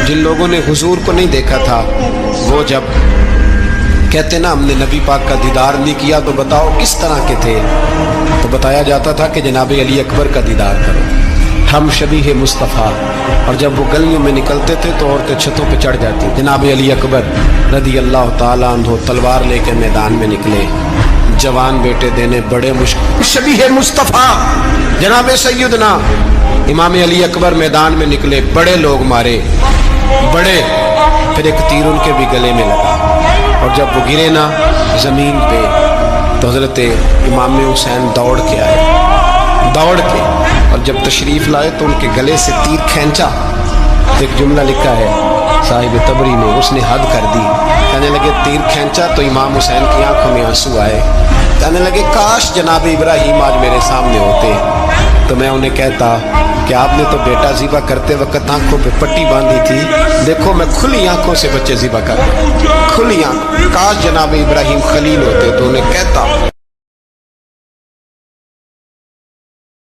جن لوگوں نے حضور کو نہیں دیکھا تھا وہ جب کہتے نا ہم نے نبی پاک کا دیدار نہیں کیا تو بتاؤ کس طرح کے تھے، تو بتایا جاتا تھا کہ جناب علی اکبر کا دیدار کرو، ہم شبیہ مصطفیٰ۔ اور جب وہ گلیوں میں نکلتے تھے تو عورتیں چھتوں پہ چڑھ جاتی۔ جناب علی اکبر رضی اللہ تعالیٰ عنہ تلوار لے کے میدان میں نکلے، جوان بیٹے دینے بڑے مشکل، شبیہ مصطفیٰ جناب سیدنا امام علی اکبر میدان میں نکلے، بڑے لوگ مارے بڑے، پھر ایک تیر ان کے بھی گلے میں لگا، اور جب وہ گرے نا زمین پہ تو حضرت امام حسین دوڑ کے آئے، دوڑ کے، اور جب تشریف لائے تو ان کے گلے سے تیر کھینچا۔ ایک جملہ لکھا ہے صاحب تبری نے، اس نے حد کر دی، کہنے لگے تیر کھینچا تو امام حسین کی آنکھوں میں آنسو آئے، کہنے لگے کاش جناب ابراہیم آج میرے سامنے ہوتے تو میں انہیں کہتا کہ آپ نے تو بیٹا ذبح کرتے وقت آنکھوں پہ پٹی باندھی تھی، دیکھو میں کھلی آنکھوں سے بچے ذبح کر رہا ہوں، کھلی آنکھوں، کاش جناب ابراہیم خلیل ہوتے تو انہیں کہتا